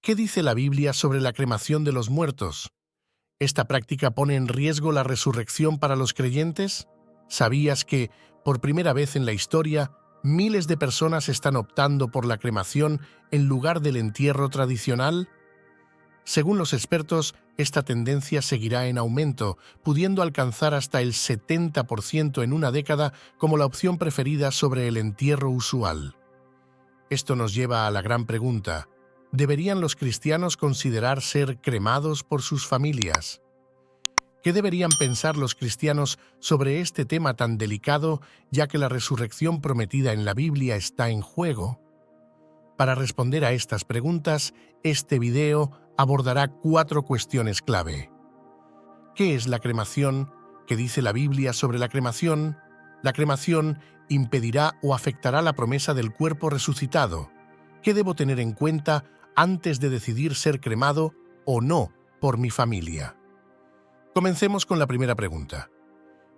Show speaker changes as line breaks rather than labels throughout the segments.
¿Qué dice la Biblia sobre la cremación de los muertos? ¿Esta práctica pone en riesgo la resurrección para los creyentes? ¿Sabías que, por primera vez en la historia, miles de personas están optando por la cremación en lugar del entierro tradicional? Según los expertos, esta tendencia seguirá en aumento, pudiendo alcanzar hasta el 70% en una década como la opción preferida sobre el entierro usual. Esto nos lleva a la gran pregunta: ¿deberían los cristianos considerar ser cremados por sus familias? ¿Qué deberían pensar los cristianos sobre este tema tan delicado, ya que la resurrección prometida en la Biblia está en juego? Para responder a estas preguntas, este video abordará 4 cuestiones clave. ¿Qué es la cremación? ¿Qué dice la Biblia sobre la cremación? ¿La cremación impedirá o afectará la promesa del cuerpo resucitado? ¿Qué debo tener en cuenta antes de decidir ser cremado o no por mi familia? Comencemos con la primera pregunta.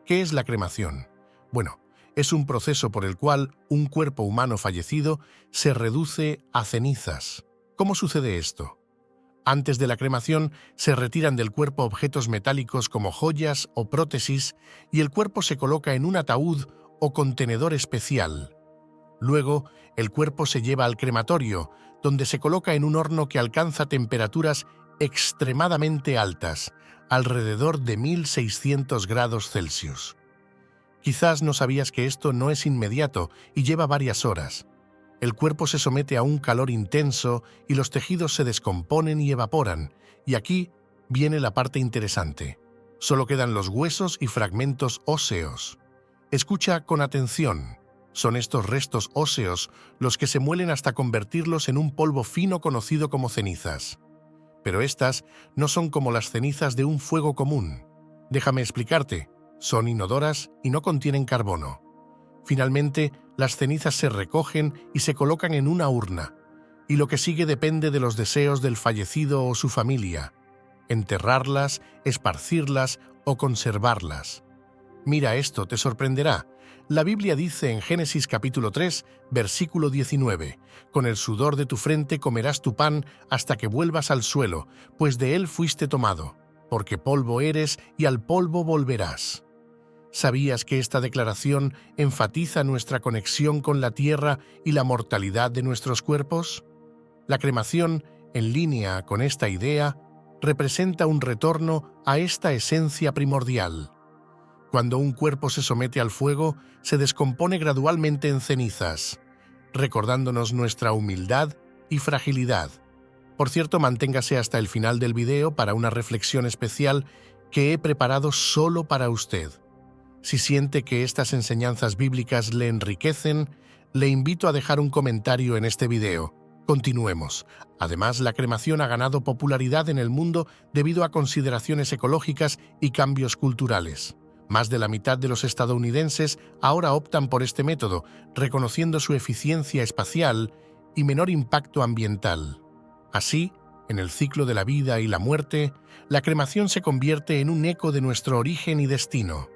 ¿Qué es la cremación? Bueno, es un proceso por el cual un cuerpo humano fallecido se reduce a cenizas. ¿Cómo sucede esto? Antes de la cremación se retiran del cuerpo objetos metálicos como joyas o prótesis y el cuerpo se coloca en un ataúd o contenedor especial. Luego, el cuerpo se lleva al crematorio, donde se coloca en un horno que alcanza temperaturas extremadamente altas, alrededor de 1600 grados Celsius. Quizás no sabías que esto no es inmediato y lleva varias horas. El cuerpo se somete a un calor intenso y los tejidos se descomponen y evaporan. Y aquí viene la parte interesante. Solo quedan los huesos y fragmentos óseos. Escucha con atención. Son estos restos óseos los que se muelen hasta convertirlos en un polvo fino conocido como cenizas. Pero estas no son como las cenizas de un fuego común. Déjame explicarte. Son inodoras y no contienen carbono. Finalmente, las cenizas se recogen y se colocan en una urna, y lo que sigue depende de los deseos del fallecido o su familia: enterrarlas, esparcirlas o conservarlas. Mira esto, te sorprenderá. La Biblia dice en Génesis capítulo 3, versículo 19, «Con el sudor de tu frente comerás tu pan hasta que vuelvas al suelo, pues de él fuiste tomado, porque polvo eres y al polvo volverás». ¿Sabías que esta declaración enfatiza nuestra conexión con la tierra y la mortalidad de nuestros cuerpos? La cremación, en línea con esta idea, representa un retorno a esta esencia primordial. Cuando un cuerpo se somete al fuego, se descompone gradualmente en cenizas, recordándonos nuestra humildad y fragilidad. Por cierto, manténgase hasta el final del video para una reflexión especial que he preparado solo para usted. Si siente que estas enseñanzas bíblicas le enriquecen, le invito a dejar un comentario en este video. Continuemos. Además, la cremación ha ganado popularidad en el mundo debido a consideraciones ecológicas y cambios culturales. Más de la mitad de los estadounidenses ahora optan por este método, reconociendo su eficiencia espacial y menor impacto ambiental. Así, en el ciclo de la vida y la muerte, la cremación se convierte en un eco de nuestro origen y destino.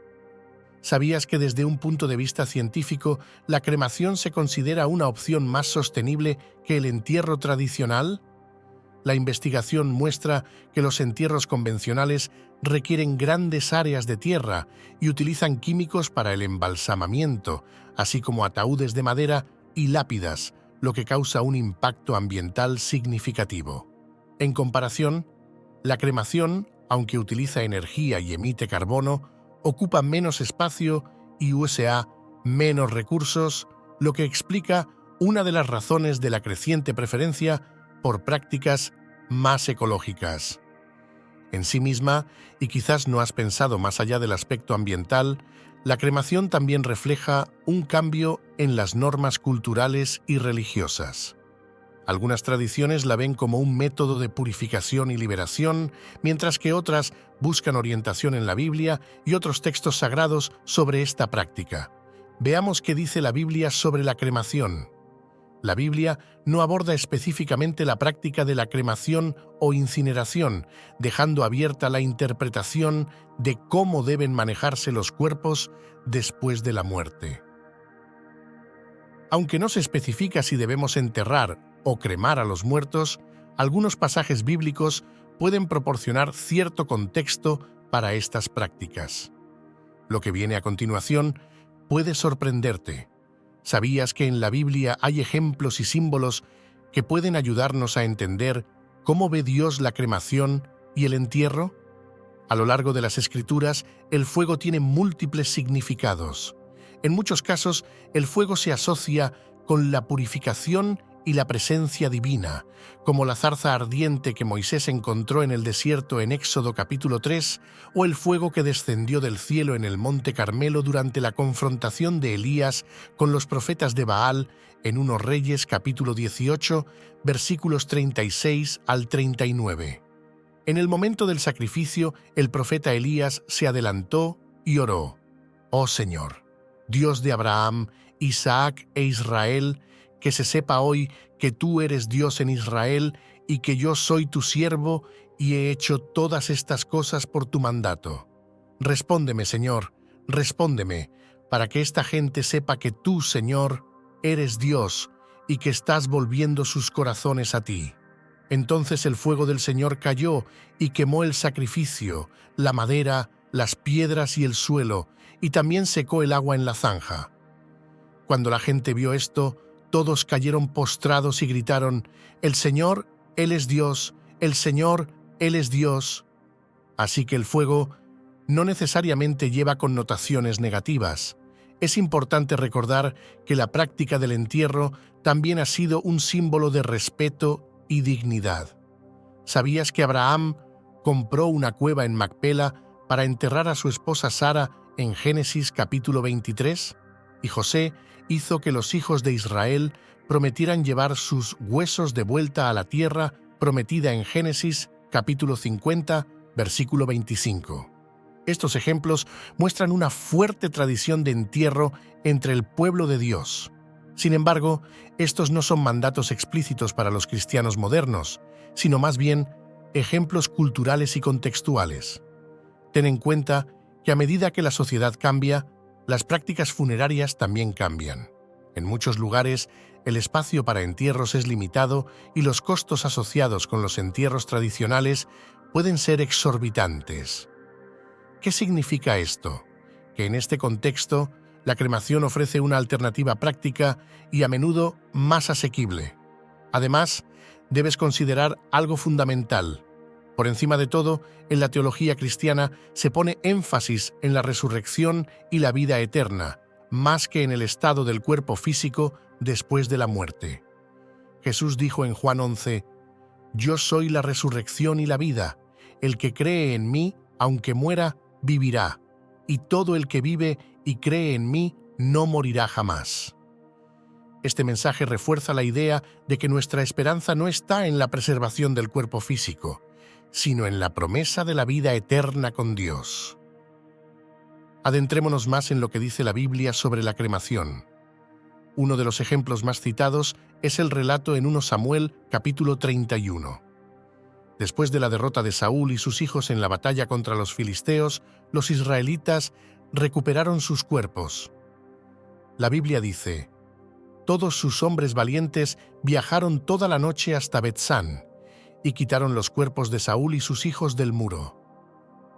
¿Sabías que desde un punto de vista científico, la cremación se considera una opción más sostenible que el entierro tradicional? La investigación muestra que los entierros convencionales requieren grandes áreas de tierra y utilizan químicos para el embalsamamiento, así como ataúdes de madera y lápidas, lo que causa un impacto ambiental significativo. En comparación, la cremación, aunque utiliza energía y emite carbono, ocupa menos espacio y usa menos recursos, lo que explica una de las razones de la creciente preferencia por prácticas más ecológicas. En sí misma, y quizás no has pensado más allá del aspecto ambiental, la cremación también refleja un cambio en las normas culturales y religiosas. Algunas tradiciones la ven como un método de purificación y liberación, mientras que otras buscan orientación en la Biblia y otros textos sagrados sobre esta práctica. Veamos qué dice la Biblia sobre la cremación. La Biblia no aborda específicamente la práctica de la cremación o incineración, dejando abierta la interpretación de cómo deben manejarse los cuerpos después de la muerte. Aunque no se especifica si debemos enterrar o cremar a los muertos, Algunos pasajes bíblicos pueden proporcionar cierto contexto para estas prácticas. Lo que viene a continuación puede sorprenderte. ¿Sabías que en la Biblia hay ejemplos y símbolos que pueden ayudarnos a entender cómo ve Dios la cremación y el entierro? A lo largo de las Escrituras, el fuego tiene múltiples significados. En muchos casos, el fuego se asocia con la purificación y la presencia divina, como la zarza ardiente que Moisés encontró en el desierto en Éxodo capítulo 3, o el fuego que descendió del cielo en el monte Carmelo durante la confrontación de Elías con los profetas de Baal en 1 Reyes capítulo 18, versículos 36 al 39. En el momento del sacrificio, el profeta Elías se adelantó y oró: «Oh Señor, Dios de Abraham, Isaac e Israel, que se sepa hoy que tú eres Dios en Israel y que yo soy tu siervo y he hecho todas estas cosas por tu mandato. Respóndeme, Señor, respóndeme, para que esta gente sepa que tú, Señor, eres Dios y que estás volviendo sus corazones a ti». Entonces el fuego del Señor cayó y quemó el sacrificio, la madera, las piedras y el suelo, y también secó el agua en la zanja. Cuando la gente vio esto, todos cayeron postrados y gritaron: «El Señor, Él es Dios, el Señor, Él es Dios». Así que el fuego no necesariamente lleva connotaciones negativas. Es importante recordar que la práctica del entierro también ha sido un símbolo de respeto y dignidad. ¿Sabías que Abraham compró una cueva en Macpela para enterrar a su esposa Sara en Génesis capítulo 23? Y José hizo que los hijos de Israel prometieran llevar sus huesos de vuelta a la tierra prometida en Génesis capítulo 50, versículo 25. Estos ejemplos muestran una fuerte tradición de entierro entre el pueblo de Dios. Sin embargo, estos no son mandatos explícitos para los cristianos modernos, sino más bien ejemplos culturales y contextuales. Ten en cuenta que a medida que la sociedad cambia, las prácticas funerarias también cambian. En muchos lugares, el espacio para entierros es limitado y los costos asociados con los entierros tradicionales pueden ser exorbitantes. ¿Qué significa esto? Que en este contexto, la cremación ofrece una alternativa práctica y a menudo más asequible. Además, debes considerar algo fundamental. Por encima de todo, en la teología cristiana se pone énfasis en la resurrección y la vida eterna, más que en el estado del cuerpo físico después de la muerte. Jesús dijo en Juan 11: «Yo soy la resurrección y la vida. El que cree en mí, aunque muera, vivirá, y todo el que vive y cree en mí no morirá jamás». Este mensaje refuerza la idea de que nuestra esperanza no está en la preservación del cuerpo físico, sino en la promesa de la vida eterna con Dios. Adentrémonos más en lo que dice la Biblia sobre la cremación. Uno de los ejemplos más citados es el relato en 1 Samuel capítulo 31. Después de la derrota de Saúl y sus hijos en la batalla contra los filisteos, los israelitas recuperaron sus cuerpos. La Biblia dice: «Todos sus hombres valientes viajaron toda la noche hasta Bet-san y quitaron los cuerpos de Saúl y sus hijos del muro.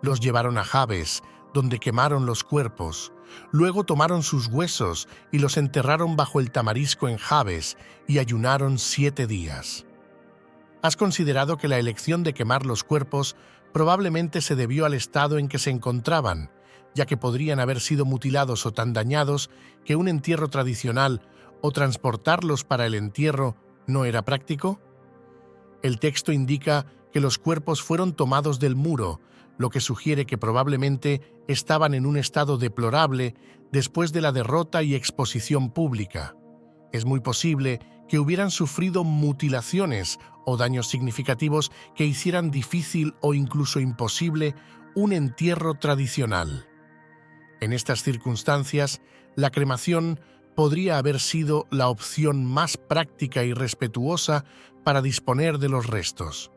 Los llevaron a Jabes, donde quemaron los cuerpos. Luego tomaron sus huesos y los enterraron bajo el tamarisco en Jabes y ayunaron 7 días». ¿Has considerado que la elección de quemar los cuerpos probablemente se debió al estado en que se encontraban, ya que podrían haber sido mutilados o tan dañados que un entierro tradicional o transportarlos para el entierro no era práctico? El texto indica que los cuerpos fueron tomados del muro, lo que sugiere que probablemente estaban en un estado deplorable después de la derrota y exposición pública. Es muy posible que hubieran sufrido mutilaciones o daños significativos que hicieran difícil o incluso imposible un entierro tradicional. En estas circunstancias, la cremación podría haber sido la opción más práctica y respetuosa para disponer de los restos.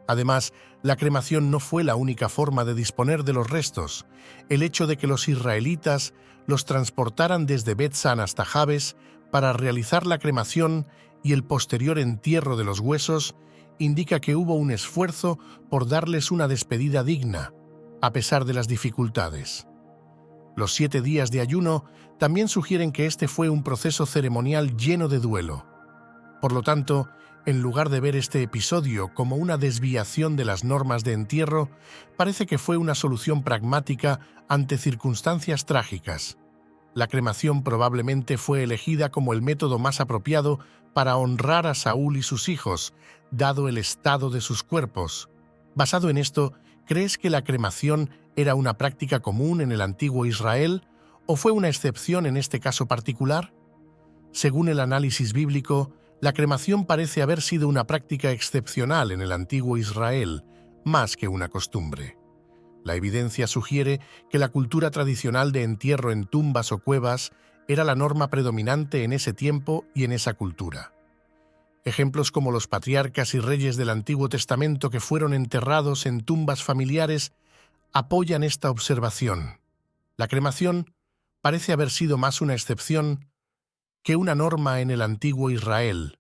Además, la cremación no fue la única forma de disponer de los restos. El hecho de que los israelitas los transportaran desde Bet-san hasta Jabes para realizar la cremación y el posterior entierro de los huesos indica que hubo un esfuerzo por darles una despedida digna, a pesar de las dificultades. Los 7 días de ayuno también sugieren que este fue un proceso ceremonial lleno de duelo. Por lo tanto, en lugar de ver este episodio como una desviación de las normas de entierro, parece que fue una solución pragmática ante circunstancias trágicas. La cremación probablemente fue elegida como el método más apropiado para honrar a Saúl y sus hijos, dado el estado de sus cuerpos. Basado en esto, ¿crees que la cremación era una práctica común en el antiguo Israel o fue una excepción en este caso particular? Según el análisis bíblico, la cremación parece haber sido una práctica excepcional en el antiguo Israel, más que una costumbre. La evidencia sugiere que la cultura tradicional de entierro en tumbas o cuevas era la norma predominante en ese tiempo y en esa cultura. Ejemplos como los patriarcas y reyes del Antiguo Testamento que fueron enterrados en tumbas familiares apoyan esta observación. La cremación parece haber sido más una excepción que una norma en el antiguo Israel,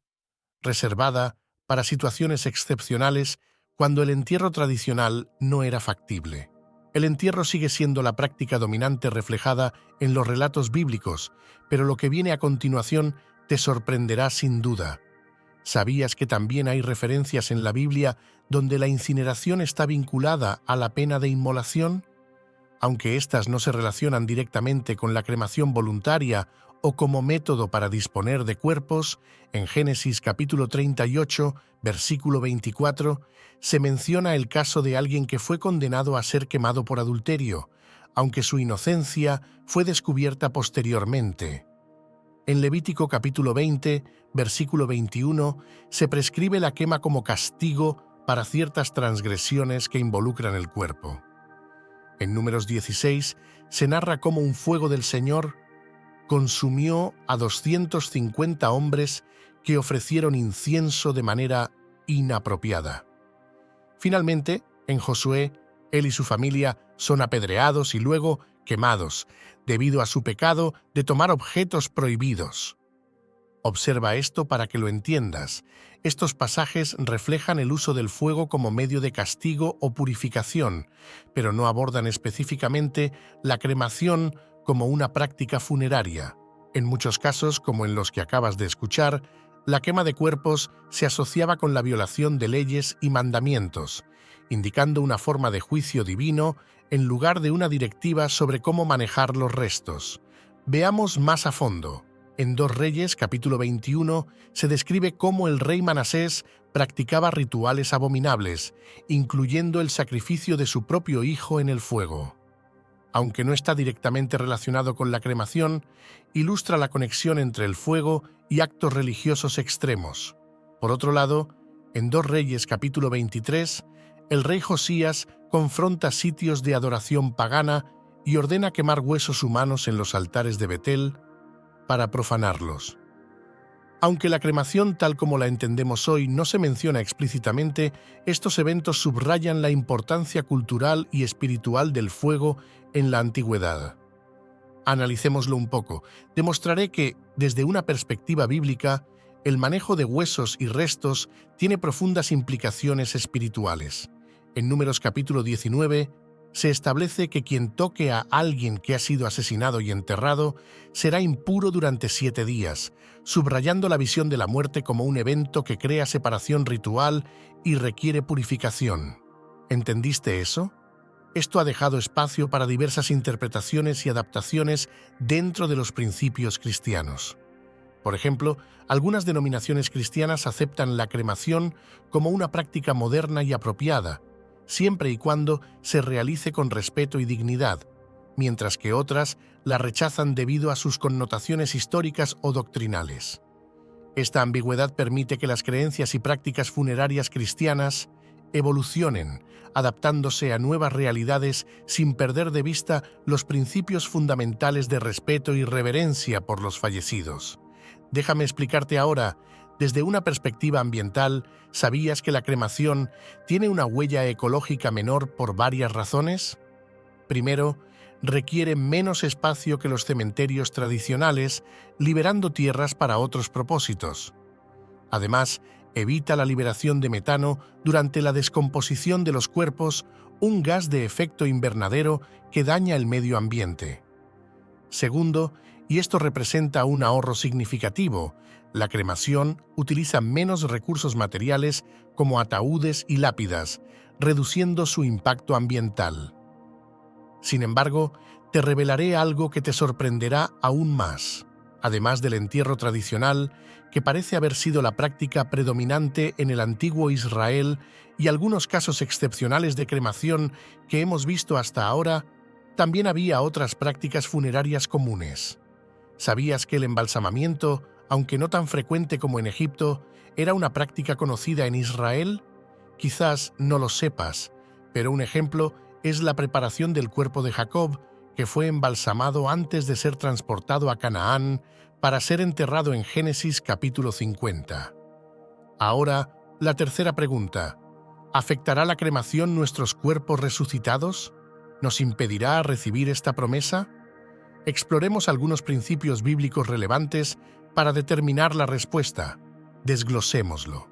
reservada para situaciones excepcionales cuando el entierro tradicional no era factible. El entierro sigue siendo la práctica dominante reflejada en los relatos bíblicos, pero lo que viene a continuación te sorprenderá sin duda. ¿Sabías que también hay referencias en la Biblia donde la incineración está vinculada a la pena de inmolación? Aunque éstas no se relacionan directamente con la cremación voluntaria o como método para disponer de cuerpos, en Génesis capítulo 38, versículo 24, se menciona el caso de alguien que fue condenado a ser quemado por adulterio, aunque su inocencia fue descubierta posteriormente. En Levítico capítulo 20, versículo 21, se prescribe la quema como castigo para ciertas transgresiones que involucran el cuerpo. En Números 16 se narra cómo un fuego del Señor consumió a 250 hombres que ofrecieron incienso de manera inapropiada. Finalmente, en Josué, él y su familia son apedreados y luego quemados, debido a su pecado de tomar objetos prohibidos. Observa esto para que lo entiendas. Estos pasajes reflejan el uso del fuego como medio de castigo o purificación, pero no abordan específicamente la cremación como una práctica funeraria. En muchos casos, como en los que acabas de escuchar, la quema de cuerpos se asociaba con la violación de leyes y mandamientos, indicando una forma de juicio divino en lugar de una directiva sobre cómo manejar los restos. Veamos más a fondo. En 2 Reyes, capítulo 21, se describe cómo el rey Manasés practicaba rituales abominables, incluyendo el sacrificio de su propio hijo en el fuego. Aunque no está directamente relacionado con la cremación, ilustra la conexión entre el fuego y actos religiosos extremos. Por otro lado, en 2 Reyes, capítulo 23, el rey Josías confronta sitios de adoración pagana y ordena quemar huesos humanos en los altares de Betel para profanarlos. Aunque la cremación tal como la entendemos hoy no se menciona explícitamente, estos eventos subrayan la importancia cultural y espiritual del fuego en la antigüedad. Analicémoslo un poco. Demostraré que, desde una perspectiva bíblica, el manejo de huesos y restos tiene profundas implicaciones espirituales. En Números capítulo 19, se establece que quien toque a alguien que ha sido asesinado y enterrado será impuro durante 7 días, subrayando la visión de la muerte como un evento que crea separación ritual y requiere purificación. ¿Entendiste eso? Esto ha dejado espacio para diversas interpretaciones y adaptaciones dentro de los principios cristianos. Por ejemplo, algunas denominaciones cristianas aceptan la cremación como una práctica moderna y apropiada, siempre y cuando se realice con respeto y dignidad, mientras que otras la rechazan debido a sus connotaciones históricas o doctrinales. Esta ambigüedad permite que las creencias y prácticas funerarias cristianas evolucionen, adaptándose a nuevas realidades sin perder de vista los principios fundamentales de respeto y reverencia por los fallecidos. Déjame explicarte ahora. Desde una perspectiva ambiental, ¿sabías que la cremación tiene una huella ecológica menor por varias razones? Primero, requiere menos espacio que los cementerios tradicionales, liberando tierras para otros propósitos. Además, evita la liberación de metano durante la descomposición de los cuerpos, un gas de efecto invernadero que daña el medio ambiente. Segundo, y esto representa un ahorro significativo, la cremación utiliza menos recursos materiales como ataúdes y lápidas, reduciendo su impacto ambiental. Sin embargo, te revelaré algo que te sorprenderá aún más. Además del entierro tradicional, que parece haber sido la práctica predominante en el antiguo Israel y algunos casos excepcionales de cremación que hemos visto hasta ahora, también había otras prácticas funerarias comunes. ¿Sabías que el embalsamamiento, aunque no tan frecuente como en Egipto, era una práctica conocida en Israel? Quizás no lo sepas, pero un ejemplo es la preparación del cuerpo de Jacob, que fue embalsamado antes de ser transportado a Canaán para ser enterrado en Génesis capítulo 50. Ahora, la tercera pregunta. ¿Afectará la cremación nuestros cuerpos resucitados? ¿Nos impedirá recibir esta promesa? Exploremos algunos principios bíblicos relevantes para determinar la respuesta. Desglosémoslo.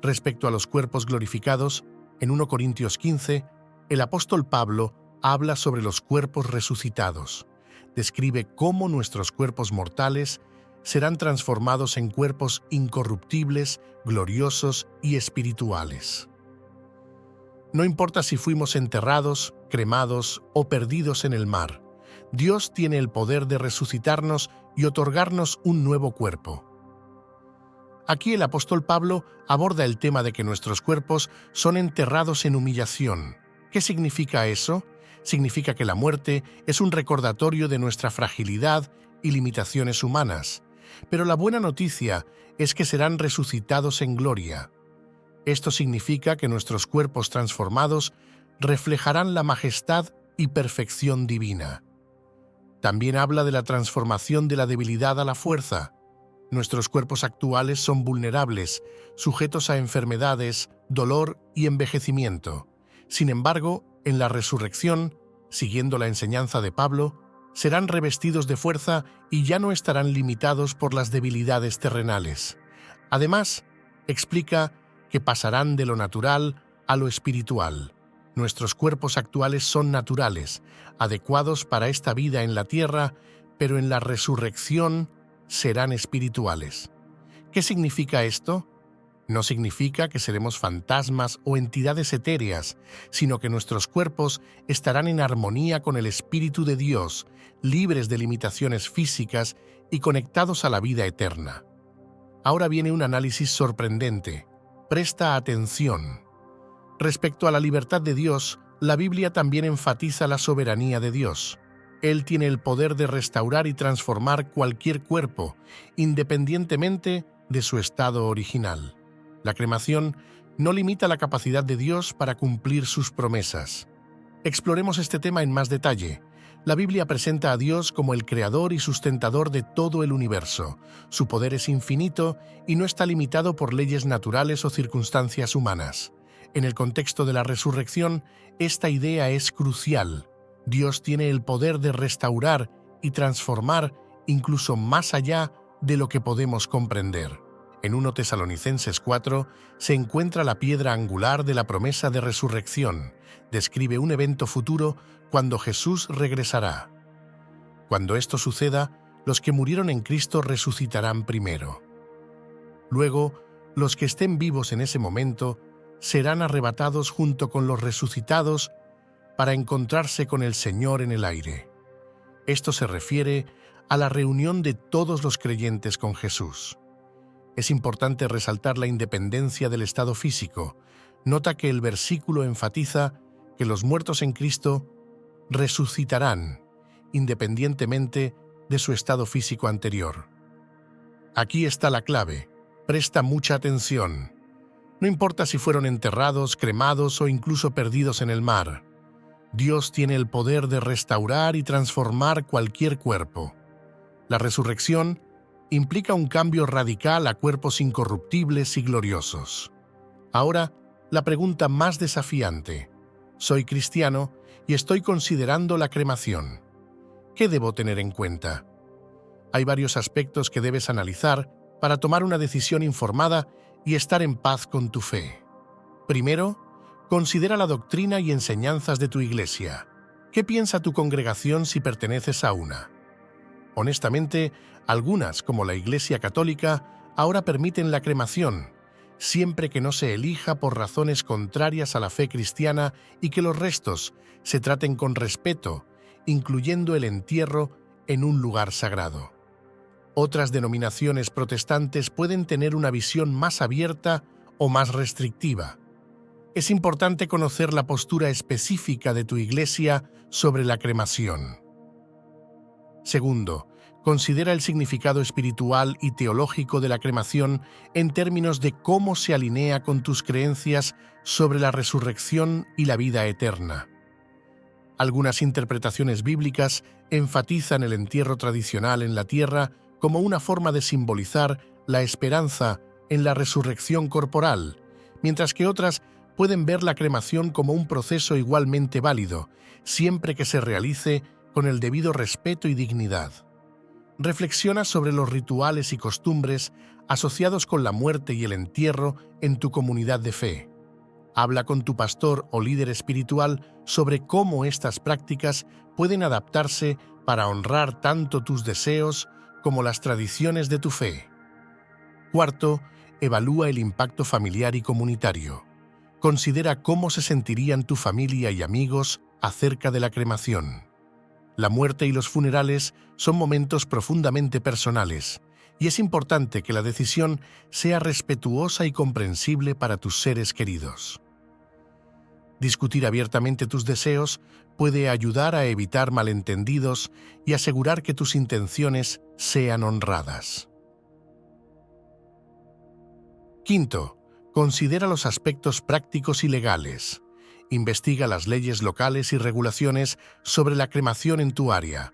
Respecto a los cuerpos glorificados, en 1 Corintios 15, el apóstol Pablo habla sobre los cuerpos resucitados. Describe cómo nuestros cuerpos mortales serán transformados en cuerpos incorruptibles, gloriosos y espirituales. No importa si fuimos enterrados, cremados o perdidos en el mar, Dios tiene el poder de resucitarnos y otorgarnos un nuevo cuerpo. Aquí el apóstol Pablo aborda el tema de que nuestros cuerpos son enterrados en humillación. ¿Qué significa eso? Significa que la muerte es un recordatorio de nuestra fragilidad y limitaciones humanas. Pero la buena noticia es que serán resucitados en gloria. Esto significa que nuestros cuerpos transformados reflejarán la majestad y perfección divina. También habla de la transformación de la debilidad a la fuerza. Nuestros cuerpos actuales son vulnerables, sujetos a enfermedades, dolor y envejecimiento. Sin embargo, en la resurrección, siguiendo la enseñanza de Pablo, serán revestidos de fuerza y ya no estarán limitados por las debilidades terrenales. Además, explica que pasarán de lo natural a lo espiritual. Nuestros cuerpos actuales son naturales, adecuados para esta vida en la tierra, pero en la resurrección serán espirituales. ¿Qué significa esto? No significa que seremos fantasmas o entidades etéreas, sino que nuestros cuerpos estarán en armonía con el Espíritu de Dios, libres de limitaciones físicas y conectados a la vida eterna. Ahora viene un análisis sorprendente. Presta atención. Respecto a la libertad de Dios, la Biblia también enfatiza la soberanía de Dios. Él tiene el poder de restaurar y transformar cualquier cuerpo, independientemente de su estado original. La cremación no limita la capacidad de Dios para cumplir sus promesas. Exploremos este tema en más detalle. La Biblia presenta a Dios como el creador y sustentador de todo el universo. Su poder es infinito y no está limitado por leyes naturales o circunstancias humanas. En el contexto de la resurrección, esta idea es crucial. Dios tiene el poder de restaurar y transformar incluso más allá de lo que podemos comprender. En 1 Tesalonicenses 4 se encuentra la piedra angular de la promesa de resurrección. Describe un evento futuro cuando Jesús regresará. Cuando esto suceda, los que murieron en Cristo resucitarán primero. Luego, los que estén vivos en ese momento serán arrebatados junto con los resucitados para encontrarse con el Señor en el aire. Esto se refiere a la reunión de todos los creyentes con Jesús. Es importante resaltar la independencia del estado físico. Nota que el versículo enfatiza que los muertos en Cristo resucitarán, independientemente de su estado físico anterior. Aquí está la clave. Presta mucha atención. No importa si fueron enterrados, cremados o incluso perdidos en el mar. Dios tiene el poder de restaurar y transformar cualquier cuerpo. La resurrección implica un cambio radical a cuerpos incorruptibles y gloriosos. Ahora, la pregunta más desafiante. Soy cristiano y estoy considerando la cremación. ¿Qué debo tener en cuenta? Hay varios aspectos que debes analizar para tomar una decisión informada y estar en paz con tu fe. Primero, considera la doctrina y enseñanzas de tu iglesia. ¿Qué piensa tu congregación si perteneces a una? Honestamente, algunas, como la Iglesia Católica, ahora permiten la cremación, siempre que no se elija por razones contrarias a la fe cristiana y que los restos se traten con respeto, incluyendo el entierro en un lugar sagrado. Otras denominaciones protestantes pueden tener una visión más abierta o más restrictiva. Es importante conocer la postura específica de tu iglesia sobre la cremación. Segundo, considera el significado espiritual y teológico de la cremación en términos de cómo se alinea con tus creencias sobre la resurrección y la vida eterna. Algunas interpretaciones bíblicas enfatizan el entierro tradicional en la tierra como una forma de simbolizar la esperanza en la resurrección corporal, mientras que otras pueden ver la cremación como un proceso igualmente válido, siempre que se realice con el debido respeto y dignidad. Reflexiona sobre los rituales y costumbres asociados con la muerte y el entierro en tu comunidad de fe. Habla con tu pastor o líder espiritual sobre cómo estas prácticas pueden adaptarse para honrar tanto tus deseos como las tradiciones de tu fe. Cuarto, evalúa el impacto familiar y comunitario. Considera cómo se sentirían tu familia y amigos acerca de la cremación. La muerte y los funerales son momentos profundamente personales, y es importante que la decisión sea respetuosa y comprensible para tus seres queridos. Discutir abiertamente tus deseos puede ayudar a evitar malentendidos y asegurar que tus intenciones sean honradas. Quinto, considera los aspectos prácticos y legales. Investiga las leyes locales y regulaciones sobre la cremación en tu área.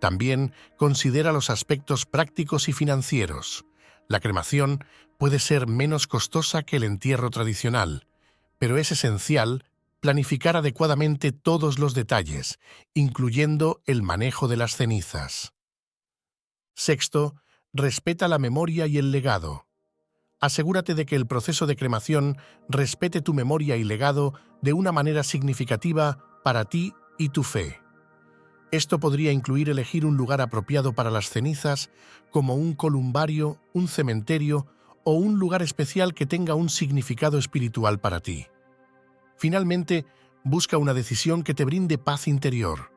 También considera los aspectos prácticos y financieros. La cremación puede ser menos costosa que el entierro tradicional, pero es esencial planificar adecuadamente todos los detalles, incluyendo el manejo de las cenizas. Sexto, respeta la memoria y el legado. Asegúrate de que el proceso de cremación respete tu memoria y legado de una manera significativa para ti y tu fe. Esto podría incluir elegir un lugar apropiado para las cenizas, como un columbario, un cementerio o un lugar especial que tenga un significado espiritual para ti. Finalmente, busca una decisión que te brinde paz interior.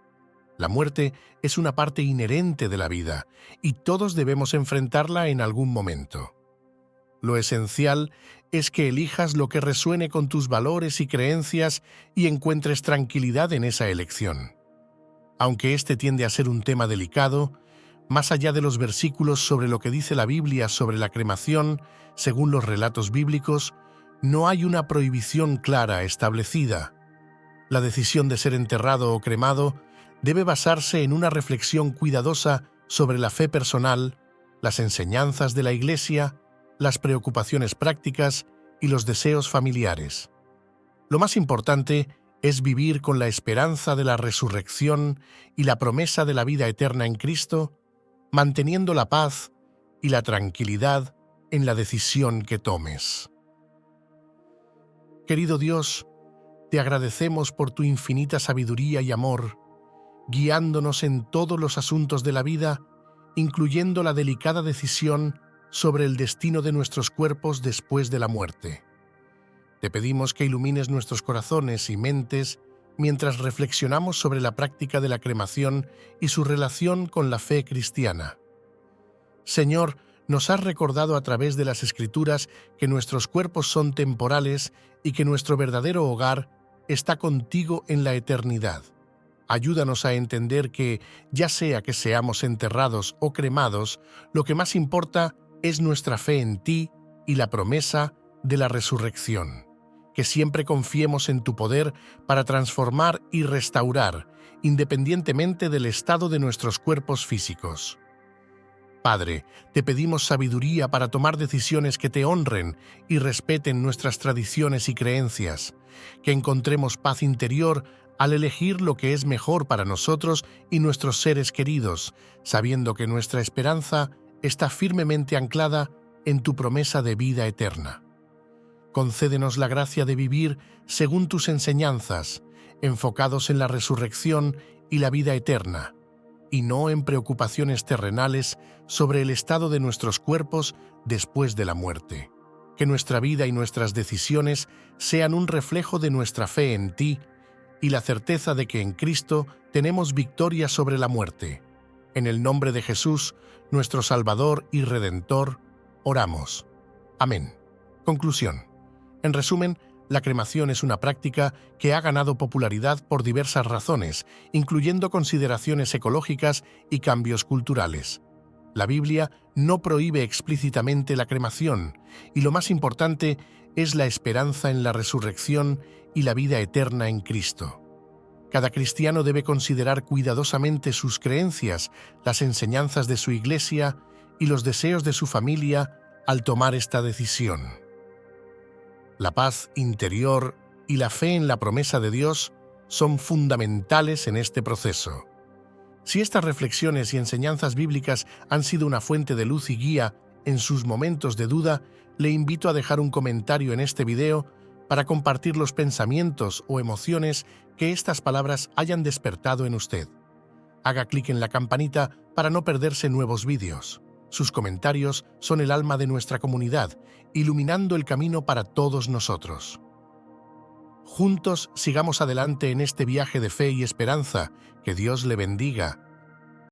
La muerte es una parte inherente de la vida y todos debemos enfrentarla en algún momento. Lo esencial es que elijas lo que resuene con tus valores y creencias y encuentres tranquilidad en esa elección. Aunque este tiende a ser un tema delicado, más allá de los versículos sobre lo que dice la Biblia sobre la cremación, según los relatos bíblicos, no hay una prohibición clara establecida. La decisión de ser enterrado o cremado debe basarse en una reflexión cuidadosa sobre la fe personal, las enseñanzas de la Iglesia, las preocupaciones prácticas y los deseos familiares. Lo más importante es vivir con la esperanza de la resurrección y la promesa de la vida eterna en Cristo, manteniendo la paz y la tranquilidad en la decisión que tomes. Querido Dios, te agradecemos por tu infinita sabiduría y amor, guiándonos en todos los asuntos de la vida, incluyendo la delicada decisión sobre el destino de nuestros cuerpos después de la muerte. Te pedimos que ilumines nuestros corazones y mentes mientras reflexionamos sobre la práctica de la cremación y su relación con la fe cristiana. Señor, nos has recordado a través de las Escrituras que nuestros cuerpos son temporales y que nuestro verdadero hogar está contigo en la eternidad. Ayúdanos a entender que, ya sea que seamos enterrados o cremados, lo que más importa es nuestra fe en ti y la promesa de la resurrección. Que siempre confiemos en tu poder para transformar y restaurar, independientemente del estado de nuestros cuerpos físicos. Padre, te pedimos sabiduría para tomar decisiones que te honren y respeten nuestras tradiciones y creencias, que encontremos paz interior al elegir lo que es mejor para nosotros y nuestros seres queridos, sabiendo que nuestra esperanza está firmemente anclada en tu promesa de vida eterna. Concédenos la gracia de vivir según tus enseñanzas, enfocados en la resurrección y la vida eterna, y no en preocupaciones terrenales sobre el estado de nuestros cuerpos después de la muerte. Que nuestra vida y nuestras decisiones sean un reflejo de nuestra fe en ti y la certeza de que en Cristo tenemos victoria sobre la muerte. En el nombre de Jesús, nuestro Salvador y Redentor, oramos. Amén. Conclusión. En resumen, la cremación es una práctica que ha ganado popularidad por diversas razones, incluyendo consideraciones ecológicas y cambios culturales. La Biblia no prohíbe explícitamente la cremación, y lo más importante es la esperanza en la resurrección y la vida eterna en Cristo. Cada cristiano debe considerar cuidadosamente sus creencias, las enseñanzas de su Iglesia y los deseos de su familia al tomar esta decisión. La paz interior y la fe en la promesa de Dios son fundamentales en este proceso. Si estas reflexiones y enseñanzas bíblicas han sido una fuente de luz y guía en sus momentos de duda, le invito a dejar un comentario en este video para compartir los pensamientos o emociones que estas palabras hayan despertado en usted. Haga clic en la campanita para no perderse nuevos vídeos. Sus comentarios son el alma de nuestra comunidad, iluminando el camino para todos nosotros. Juntos sigamos adelante en este viaje de fe y esperanza. Que Dios le bendiga.